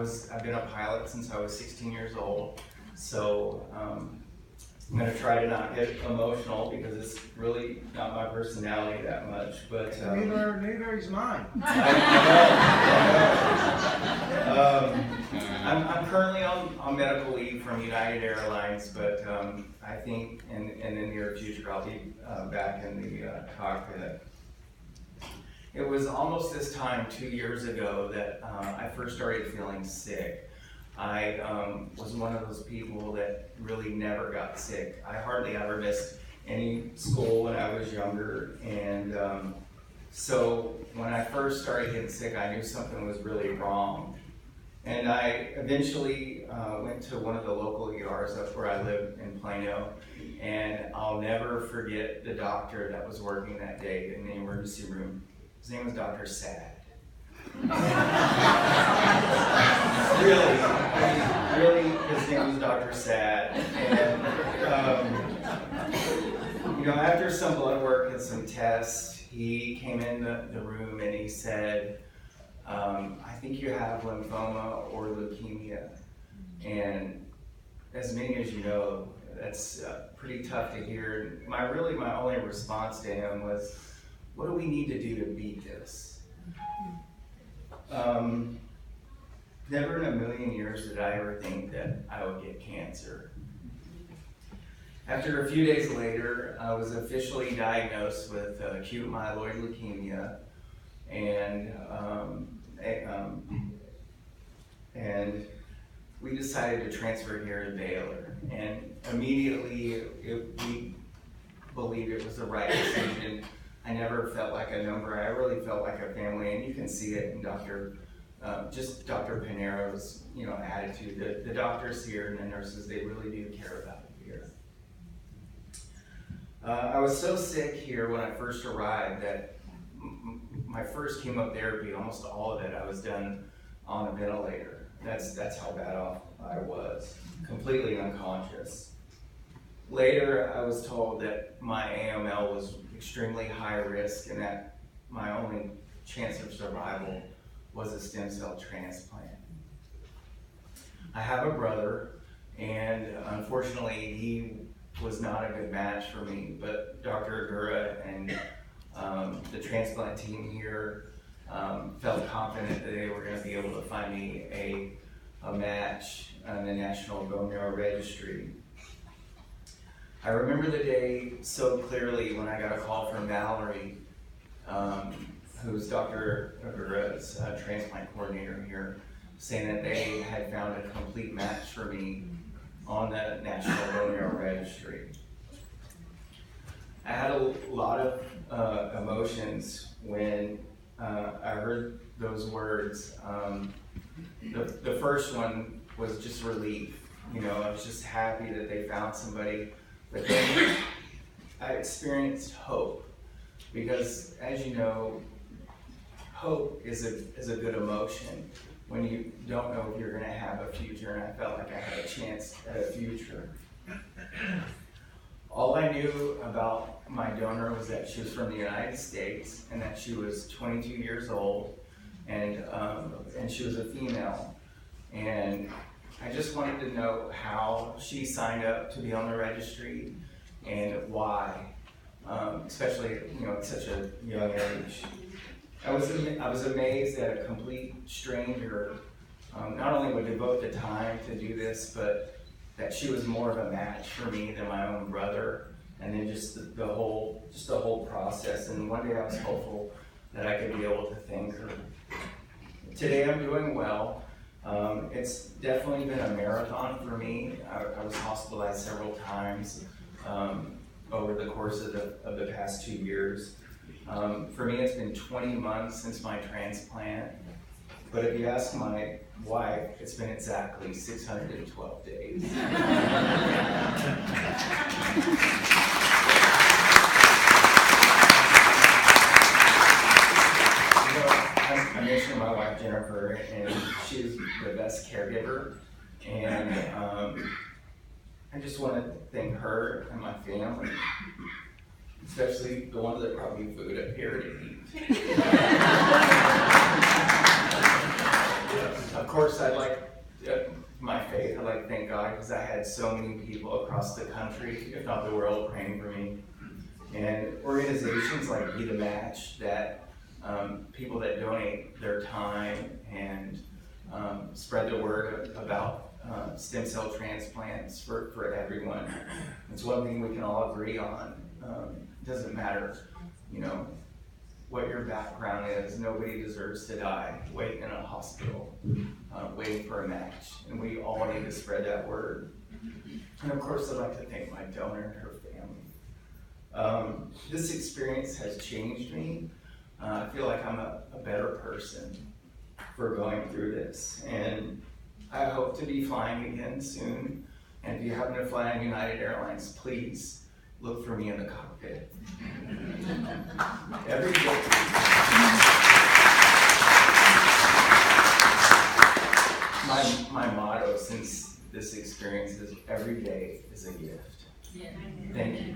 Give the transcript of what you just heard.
I've been a pilot since I was 16 years old, so I'm going to try to not get emotional because it's really not my personality that much. But neither is mine. I know. I'm currently on medical leave from United Airlines, but I think in the near future I'll be back in the cockpit. It was almost this time 2 years ago that I first started feeling sick. I was one of those people that really never got sick. I hardly ever missed any school when I was younger, and so when I first started getting sick, I knew something was really wrong. And I eventually went to one of the local ERs up where I live in Plano, and I'll never forget the doctor that was working that day in the emergency room. His name was Dr. Sad. Really, his name was Dr. Sad. And, after some blood work and some tests, he came in the room and he said, I think you have lymphoma or leukemia. And as many as you know, that's pretty tough to hear. My only response to him was, what do we need to do to beat this? Never in a million years did I ever think that I would get cancer. After a few days later, I was officially diagnosed with acute myeloid leukemia, and we decided to transfer here to Baylor. And immediately, we believed it was the right decision. I never felt like a number. I really felt like a family, and you can see it in Dr. Pinero's, attitude. The doctors here and the nurses, they really do care about it here. I was so sick here when I first arrived that my first chemotherapy, almost all of it, I was done on a ventilator. That's how bad off I was, completely unconscious. Later, I was told that my AML was extremely high risk and that my only chance of survival was a stem cell transplant. I have a brother, and unfortunately, he was not a good match for me, but Dr. Agura and the transplant team here felt confident that they were going to be able to find me a match on the National Bone Marrow Registry. I remember the day so clearly when I got a call from Valerie, who's Dr. Agura's transplant coordinator here, saying that they had found a complete match for me on the National Bone Marrow Registry. I had a lot of emotions when I heard those words. The first one was just relief. I was just happy that they found somebody. But then I experienced hope, because as you know, hope is a good emotion when you don't know if you're going to have a future, and I felt like I had a chance at a future. All I knew about my donor was that she was from the United States and that she was 22 years old, and she was a female. And I just wanted to know how she signed up to be on the registry and why, especially at such a young age. I was amazed that a complete stranger not only would devote the time to do this, but that she was more of a match for me than my own brother, and then just the whole process. And one day I was hopeful that I could be able to thank her. Today I'm doing well. It's definitely been a marathon for me. I was hospitalized several times over the course of the past 2 years. For me, it's been 20 months since my transplant, but if you ask my wife, it's been exactly 612 days. I mentioned my wife Jennifer, and she's the best caregiver, and I just want to thank her and my family, especially the ones that brought me food up here to eat. Of course, my faith, I'd like to thank God because I had so many people across the country, if not the world, praying for me. And organizations like Be the Match, that people that donate their time and spread the word about stem cell transplants for everyone. It's one thing we can all agree on. It doesn't matter, what your background is. Nobody deserves to die waiting in a hospital, waiting for a match. And we all need to spread that word. And of course, I'd like to thank my donor and her family. This experience has changed me. I feel like I'm a better person for going through this. And I hope to be flying again soon. And if you happen to fly on United Airlines, please look for me in the cockpit. Every day. My motto since this experience is every day is a gift. Thank you.